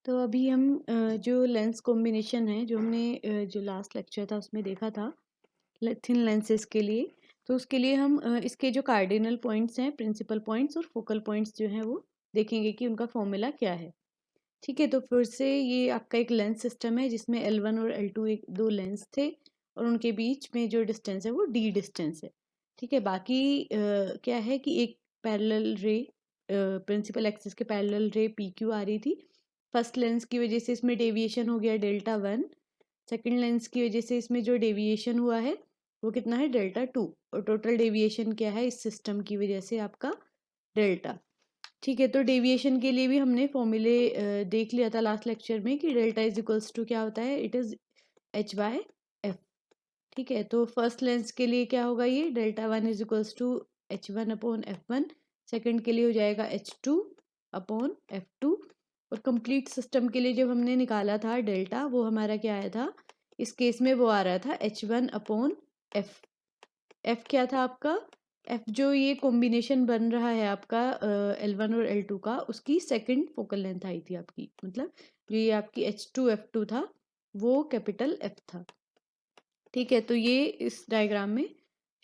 तो अभी हम जो लेंस कॉम्बिनेशन है जो हमने जो लास्ट लेक्चर था उसमें देखा था थिन लेंसेज के लिए। तो उसके लिए हम इसके जो कार्डिनल पॉइंट्स हैं, प्रिंसिपल पॉइंट्स और फोकल पॉइंट्स जो हैं वो देखेंगे कि उनका फॉर्मूला क्या है। ठीक है, तो फिर से ये आपका एक लेंस सिस्टम है जिसमें L1 और L2 एक दो लेंस थे और उनके बीच में जो डिस्टेंस है वो D डिस्टेंस है। ठीक है, बाकी क्या है कि एक पैरेलल रे, प्रिंसिपल एक्सिस के पैरेलल रे PQ आ रही थी। फर्स्ट लेंस की वजह से इसमें डेविएशन हो गया डेल्टा 1। सेकेंड लेंस की वजह से इसमें जो डेविएशन हुआ है वो कितना है डेल्टा 2। और टोटल डेविएशन क्या है इस सिस्टम की वजह से आपका डेल्टा। ठीक है, तो डेविएशन के लिए भी हमने फॉर्मूले देख लिया था लास्ट लेक्चर में कि डेल्टा इज इक्वल्स टू क्या होता है, इट इज H/F। ठीक है, तो फर्स्ट लेंस के लिए क्या होगा, ये delta 1 is equals to H1/F1। Second के लिए हो जाएगा H2/F2। और कंप्लीट सिस्टम के लिए जब हमने निकाला था डेल्टा, वो हमारा क्या आया था, इस केस में वो आ रहा था H1/F। एफ क्या था आपका, एफ जो ये कॉम्बिनेशन बन रहा है आपका L1 और L2 का, उसकी सेकंड फोकल लेंथ आई थी आपकी, मतलब जो ये आपकी H2F2 था वो कैपिटल एफ था। ठीक है, तो ये इस डायग्राम में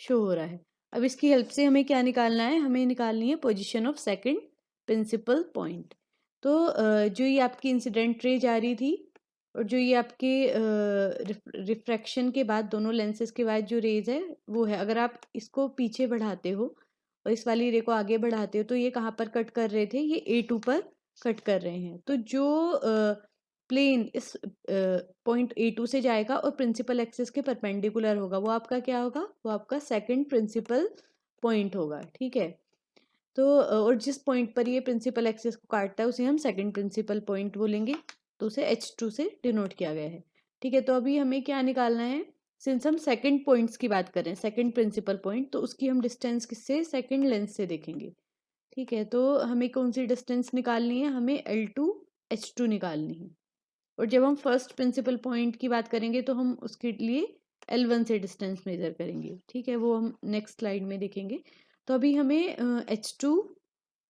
शो हो रहा है। अब इसकी हेल्प से हमें क्या निकालना है, हमें निकालनी है position of second principal point. तो जो ये आपकी इंसिडेंट रे जा रही थी और जो ये आपके रिफ्रैक्शन के बाद दोनों लेंसेज के बाद जो रेज है वो है, अगर आप इसको पीछे बढ़ाते हो और इस वाली रे को आगे बढ़ाते हो तो ये कहाँ पर कट कर रहे थे, ये A2 पर कट कर रहे हैं। तो जो प्लेन इस पॉइंट A2 से जाएगा और प्रिंसिपल एक्सिस के परपेंडिकुलर होगा, वो आपका क्या होगा, वो आपका सेकंड प्रिंसिपल पॉइंट होगा। ठीक है, तो और जिस पॉइंट पर ये प्रिंसिपल एक्सिस को काटता है उसे हम सेकंड प्रिंसिपल पॉइंट बोलेंगे, तो उसे H2 से डिनोट किया गया है। ठीक है, तो अभी हमें क्या निकालना है, सिंस हम सेकंड पॉइंट्स की बात कर रहे हैं, सेकंड प्रिंसिपल पॉइंट, तो उसकी हम डिस्टेंस किससे, सेकंड लेंस से देखेंगे। ठीक है, तो हमें कौन सी डिस्टेंस निकालनी है, हमें L2 H2 निकालनी है। और जब हम फर्स्ट प्रिंसिपल पॉइंट की बात करेंगे तो हम उसके लिए L1 से डिस्टेंस मेजर करेंगे। ठीक है, वो हम नेक्स्ट स्लाइड में देखेंगे। तो अभी हमें H2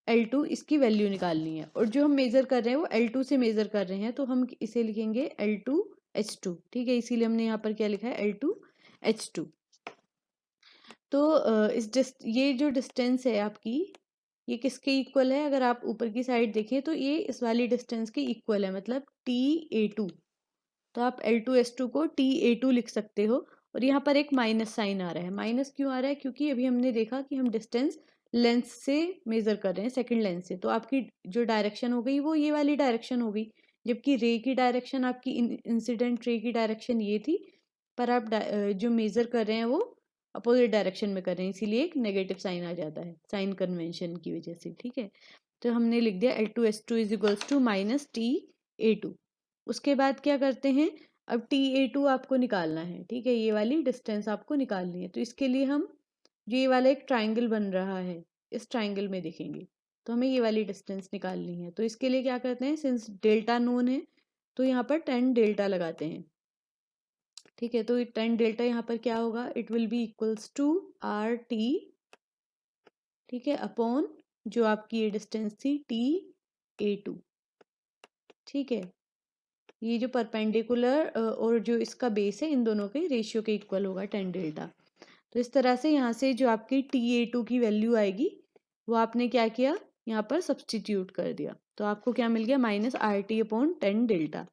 L2 इसकी वैल्यू निकालनी है और जो हम मेजर कर रहे हैं वो L2 से मेजर कर रहे हैं, तो हम इसे लिखेंगे L2 H2। ठीक है, इसीलिए हमने यहाँ पर क्या लिखा है, L2 H2। तो ये जो डिस्टेंस है आपकी, ये किसके इक्वल है, अगर आप ऊपर की साइड देखें तो ये इस वाली डिस्टेंस के इक्वल है, मतलब TA2। तो आप L2S2 को TA2 लिख सकते हो। और यहाँ पर एक माइनस साइन आ रहा है, माइनस क्यों आ रहा है, क्योंकि अभी हमने देखा कि हम डिस्टेंस लेंस से मेजर कर रहे हैं, सेकंड लेंस से, तो आपकी जो डायरेक्शन हो गई वो ये वाली डायरेक्शन हो गई, जबकि रे की डायरेक्शन आपकी इंसिडेंट रे की डायरेक्शन ये थी, पर आप जो मेजर कर रहे हैं वो अपोजिट डायरेक्शन में कर रहे हैं, इसीलिए एक नेगेटिव साइन आ जाता है साइन कन्वेंशन की वजह से। ठीक है, तो हमने लिख दिया L2S2 is equals to minus TA2। उसके बाद क्या करते हैं, अब TA2 आपको निकालना है। ठीक है, ये वाली डिस्टेंस आपको निकालनी है, तो इसके लिए हम जो ये वाला एक ट्राइंगल बन रहा है, इस ट्राइंगल में देखेंगे, तो हमें ये वाली डिस्टेंस निकालनी है। तो इसके लिए क्या करते हैं, सिंस डेल्टा नोन है तो यहाँ पर 10 डेल्टा लगाते हैं। ठीक है, तो 10 डेल्टा यहाँ पर क्या होगा, it will be equals to RT। ठीक है, अपॉन जो आपकी ये डिस्टेंस थी TA2। ठीक है, ये जो परपेंडिकुलर और जो इसका बेस है इन दोनों के रेशियो के इक्वल होगा 10 डेल्टा। तो इस तरह से यहाँ से जो आपकी TA2 की वैल्यू आएगी वो आपने क्या किया, यहाँ पर सब्सटीट्यूट कर दिया, तो आपको क्या मिल गया, माइनस RT अपॉन 10 डेल्टा।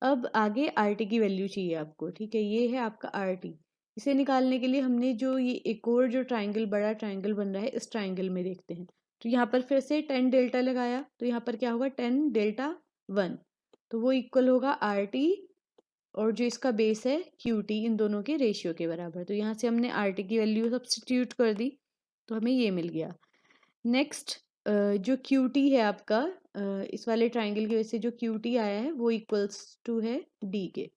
अब आगे RT की वैल्यू चाहिए आपको। ठीक है, ये है आपका RT। इसे निकालने के लिए हमने जो ये एक और जो ट्राइंगल, बड़ा ट्राइंगल बन रहा है, इस ट्राइंगल में देखते हैं। तो यहाँ पर फिर से 10 डेल्टा लगाया, तो यहाँ पर क्या होगा, 10 डेल्टा 1, तो वो इक्वल होगा RT और जो इसका बेस है QT, इन दोनों के रेशियो के बराबर। तो यहाँ से हमने RT की वैल्यू सब्सटीट्यूट कर दी, तो हमें ये मिल गया। नेक्स्ट जो QT है आपका, इस वाले ट्राइंगल की वजह से जो QT आया है वो इक्वल्स टू है D के,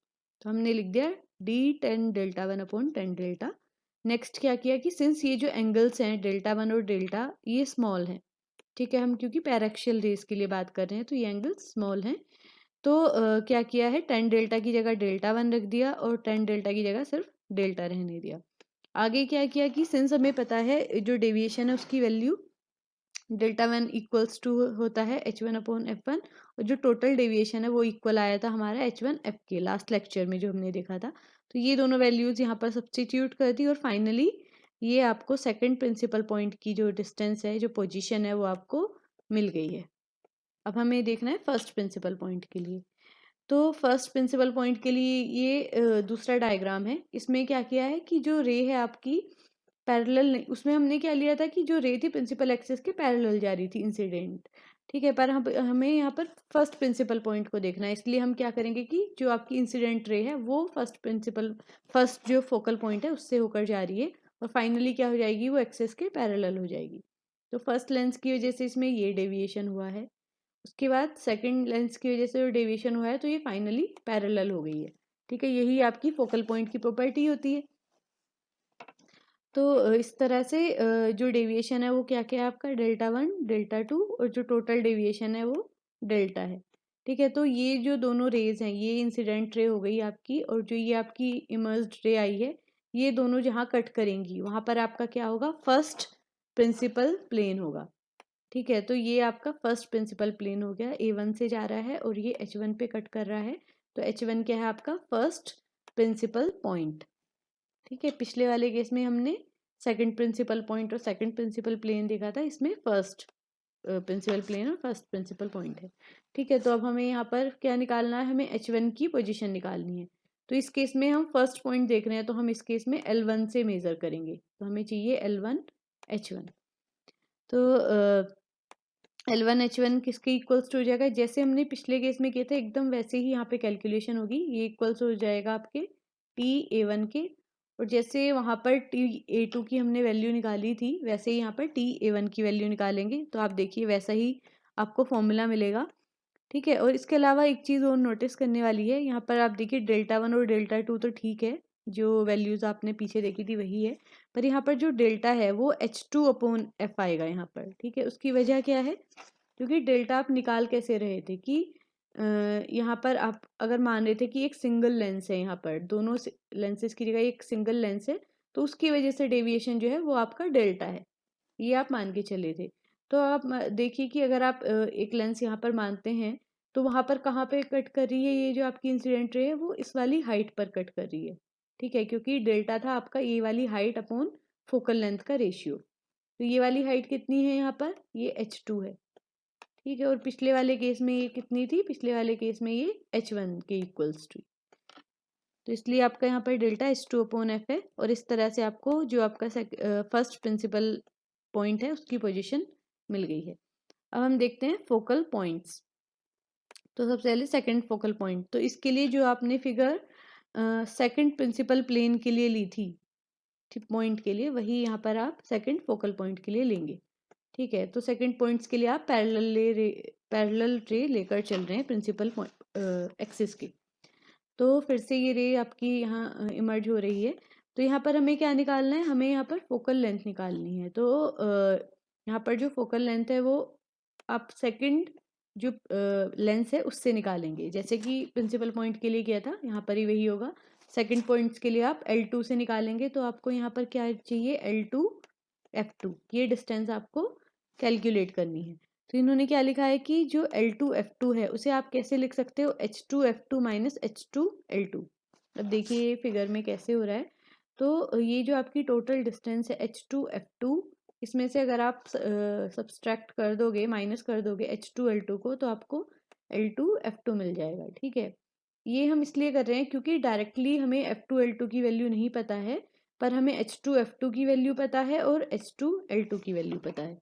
तो हमने लिख दिया D 10 delta 1 upon 10 delta. Next क्या किया कि सिंस ये जो एंगल्स हैं डेल्टा 1 और डेल्टा, ये स्मॉल हैं। ठीक है, हम क्योंकि पैरेक्शियल रेस के लिए बात कर रहे हैं तो ये एंगल स्मॉल हैं, तो क्या किया है, 10 डेल्टा की जगह डेल्टा 1 रख दिया और 10 डेल्टा की जगह सिर्फ डेल्टा रहने दिया। आगे क्या किया कि सिंस हमें पता है जो डेविएशन है उसकी value delta one equals to होता है H1/F1, और जो टोटल डेविएशन है वो इक्वल आया था हमारा H1F के लास्ट लेक्चर में जो हमने देखा था। तो ये दोनों वैल्यूज़ यहाँ पर सब्स्टिट्यूट कर दी और फाइनली ये आपको सेकंड प्रिंसिपल पॉइंट की जो डिस्टेंस है, जो पोजीशन है, वो आपको मिल गई है। अब हमें देखना है फर्स्ट प्रिंसिपल पॉइंट के लिए। तो फर्स्ट प्रिंसिपल पॉइंट के लिए ये दूसरा डायग्राम है। इसमें क्या किया है कि जो रे है आपकी पैरेलल नहीं, उसमें हमने क्या लिया था कि जो रे थी प्रिंसिपल एक्सिस के पैरेलल जा रही थी इंसिडेंट, ठीक है। पर हमें यहाँ पर फर्स्ट प्रिंसिपल पॉइंट को देखना है, इसलिए हम क्या करेंगे कि जो आपकी इंसिडेंट रे है वो फर्स्ट जो फोकल पॉइंट है उससे होकर जा रही है और फाइनली क्या हो जाएगी, वो एक्सिस के पैरेलल हो जाएगी। तो फर्स्ट लेंस की वजह से इसमें ये डेविएशन हुआ है, उसके बाद सेकंड लेंस की वजह से जो डेविएशन हुआ है तो ये फाइनली पैरेलल हो गई है, ठीक है। यही आपकी फोकल पॉइंट की प्रॉपर्टी होती है। तो इस तरह से जो डेविएशन है वो क्या क्या है आपका, डेल्टा वन, डेल्टा टू, और जो टोटल डेविएशन है वो डेल्टा है, ठीक है। तो ये जो दोनों रेज हैं, ये इंसिडेंट रे हो गई आपकी, और जो ये आपकी इमर्ज्ड रे आई है, ये दोनों जहाँ कट करेंगी वहाँ पर आपका क्या होगा, फर्स्ट प्रिंसिपल प्लेन होगा, ठीक है। तो ये आपका फर्स्ट प्रिंसिपल प्लेन हो गया, A1 से जा रहा है और ये H1 पे कट कर रहा है, तो H1 क्या है आपका, फर्स्ट प्रिंसिपल पॉइंट, ठीक है। पिछले वाले केस में हमने सेकंड प्रिंसिपल पॉइंट और सेकंड प्रिंसिपल प्लेन देखा था, इसमें फर्स्ट प्रिंसिपल प्लेन और फर्स्ट प्रिंसिपल पॉइंट है, ठीक है। तो अब हमें यहाँ पर क्या निकालना है, हमें H1 की पोजीशन निकालनी है। तो इस केस में हम फर्स्ट पॉइंट देख रहे हैं, तो हम इस केस में L1 से मेजर करेंगे, तो हमें चाहिए L1 H1। तो L1 H1 किसके इक्वल्स टू हो जाएगा, जैसे हमने पिछले केस में किए थे एकदम वैसे ही यहाँ पे कैलकुलेशन होगी। ये इक्वल्स हो जाएगा आपके TA1 के, और जैसे वहाँ पर TA2 की हमने वैल्यू निकाली थी वैसे ही यहाँ पर TA1 की वैल्यू निकालेंगे, तो आप देखिए वैसा ही आपको फॉर्मूला मिलेगा, ठीक है। और इसके अलावा एक चीज़ और नोटिस करने वाली है, यहाँ पर आप देखिए डेल्टा वन और डेल्टा टू तो ठीक है, जो वैल्यूज़ आपने पीछे देखी थी वही है, पर यहाँ पर जो डेल्टा है वो H2/F आएगा यहाँ पर, ठीक है। उसकी वजह क्या है, क्योंकि डेल्टा आप निकाल कैसे रहे थे कि यहाँ पर आप अगर मान रहे थे कि एक सिंगल लेंस है, यहाँ पर दोनों लेंसेज की जगह एक सिंगल लेंस है, तो उसकी वजह से डेविएशन जो है वो आपका डेल्टा है, ये आप मान के चले थे। तो आप देखिए कि अगर आप एक लेंस यहाँ पर मानते हैं, तो वहाँ पर कहाँ पे कट कर रही है, ये जो आपकी इंसिडेंट रे है वो इस वाली हाइट पर कट कर रही है, ठीक है। क्योंकि डेल्टा था आपका ये वाली हाइट अपॉन फोकल लेंथ का रेशियो, तो ये वाली हाइट कितनी है यहाँ पर, ये H2 है, ठीक है। और पिछले वाले केस में ये कितनी थी, पिछले वाले केस में ये H1 के इक्वल्स टू, तो इसलिए आपका यहाँ पर डेल्टा H2/F है, और इस तरह से आपको जो आपका फर्स्ट प्रिंसिपल पॉइंट है उसकी पोजीशन मिल गई है। अब हम देखते हैं फोकल पॉइंट्स। तो सबसे पहले सेकंड फोकल पॉइंट, तो इसके लिए जो आपने फिगर सेकंड प्रिंसिपल प्लेन के लिए ली थी, ठीक पॉइंट के लिए, वही यहाँ पर आप सेकंड फोकल पॉइंट के लिए लेंगे, ठीक है। तो सेकंड पॉइंट्स के लिए आप पैरेलल रे लेकर चल रहे हैं प्रिंसिपल एक्सिस के। तो फिर से ये रे आपकी यहाँ इमर्ज हो रही है, तो यहाँ पर हमें क्या निकालना है, हमें यहाँ पर फोकल लेंथ निकालनी है। तो यहाँ पर जो फोकल लेंथ है वो आप सेकंड जो लेंस है उससे निकालेंगे, जैसे कि प्रिंसिपल पॉइंट के लिए किया था, यहाँ पर ही वही होगा। सेकंड पॉइंट्स के लिए आप L2 से निकालेंगे, तो आपको यहाँ पर क्या चाहिए, L2 F2, ये डिस्टेंस आपको कैलकुलेट करनी है। तो इन्होंने क्या लिखा है कि जो L2 F2 है उसे आप कैसे लिख सकते हो, H2 F2 minus H2 L2। अब देखिए ये फिगर में कैसे हो रहा है, तो ये जो आपकी टोटल डिस्टेंस है H2 F2, इसमें से अगर आप सब्सट्रैक्ट कर दोगे, माइनस कर दोगे H2 L2 को, तो आपको L2 F2 मिल जाएगा, ठीक है। ये हम इसलिए कर रहे हैं क्योंकि डायरेक्टली हमें F2 L2 की वैल्यू नहीं पता है, पर हमें H2 F2 की वैल्यू पता है और H2 L2 की वैल्यू पता है।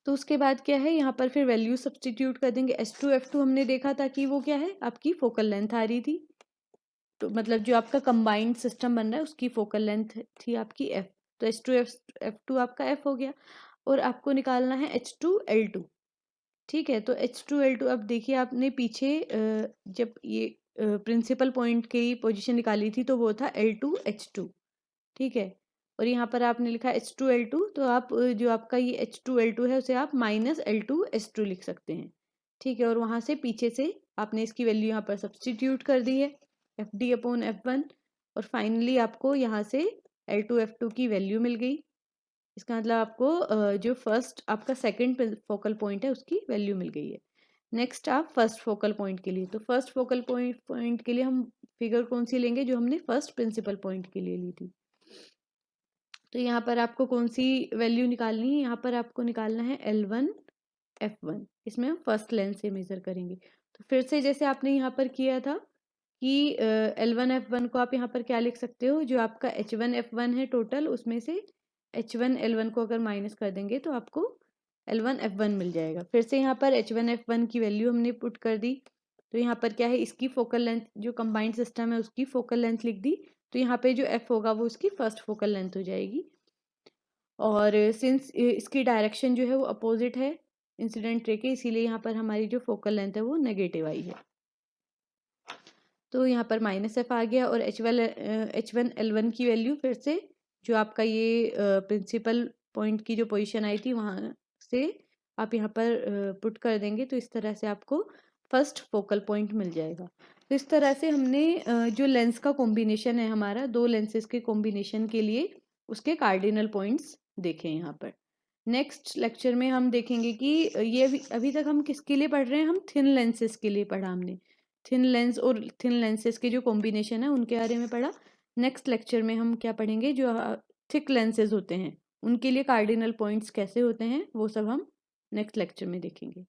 तो उसके बाद क्या है, यहाँ पर फिर वैल्यू सब्सटीट्यूट कर देंगे। H2 F2 हमने देखा था कि वो क्या है, आपकी फोकल लेंथ आ रही थी, तो मतलब जो आपका कंबाइंड सिस्टम बन रहा है उसकी फोकल लेंथ थी आपकी F, तो H2 F2 आपका F हो गया, और आपको निकालना है H2 L2, ठीक है। तो H2 L2, अब देखिए आपने पीछे जब ये प्रिंसिपल पॉइंट की पोजीशन निकाली थी तो वो था L2 H2, ठीक है। और यहाँ पर आपने लिखा H2 L2, तो आप जो आपका ये H2 L2 है उसे आप माइनस L2 H2 लिख सकते हैं, ठीक है। और वहाँ से पीछे से आपने इसकी वैल्यू यहाँ पर सब्सटीट्यूट कर दी है, FD/F1, और फाइनली आपको यहाँ से L2 F2 की वैल्यू मिल गई, इसका मतलब आपको जो फर्स्ट आपका सेकंड फोकल पॉइंट है उसकी वैल्यू मिल गई है। नेक्स्ट आप फर्स्ट फोकल पॉइंट के लिए, तो फर्स्ट फोकल पॉइंट के लिए हम फिगर कौन सी लेंगे, जो हमने फर्स्ट प्रिंसिपल पॉइंट के लिए ली थी। तो यहाँ पर आपको कौन सी वैल्यू निकालनी है, यहाँ पर आपको निकालना है L1 F1। इसमें हम फर्स्ट लेंस से मेजर करेंगे। तो फिर से जैसे आपने यहाँ पर किया था कि L1 F1 को आप यहाँ पर क्या लिख सकते हो, जो आपका H1 F1 है टोटल, उसमें से H1 L1 को अगर माइनस कर देंगे तो आपको L1 F1 मिल जाएगा। फिर से यहाँ पर H1 F1 की वैल्यू हमने पुट कर दी। तो यहाँ पर क्या है, इसकी फोकल लेंथ, जो कंबाइंड सिस्टम है उसकी फोकल लेंथ लिख दी। तो यहाँ पे जो F होगा वो उसकी फर्स्ट फोकल लेंथ हो जाएगी। और सिंस इसकी डायरेक्शन जो है वो अपोजिट है इंसिडेंट रे के, इसीलिए यहाँ पर हमारी जो फोकल लेंथ है वो नेगेटिव आई है। तो यहाँ पर -f आ गया। और H1 L1 की वैल्यू फिर से जो आपका ये प्रिंसिपल पॉइंट की जो पोजीशन आई थी वहाँ से आप यहाँ पर पुट कर देंगे, तो इस तरह से आपको फर्स्ट फोकल पॉइंट मिल जाएगा। तो इस तरह से हमने जो लेंस का कॉम्बिनेशन है हमारा, दो लेंसेज के कॉम्बिनेशन के लिए उसके कार्डिनल पॉइंट्स देखें यहाँ पर। नेक्स्ट लेक्चर में हम देखेंगे कि ये अभी तक हम किसके लिए पढ़ रहे हैं, हम थिन लेंसेज के लिए पढ़ा हमने। थिन लेंस और थिन लेंसेज के जो कॉम्बिनेशन है उनके बारे में पढ़ा। नेक्स्ट लेक्चर में हम क्या पढ़ेंगे, जो थिक लेंसेज होते हैं उनके लिए कार्डिनल पॉइंट्स कैसे होते हैं, वो सब हम नेक्स्ट लेक्चर में देखेंगे।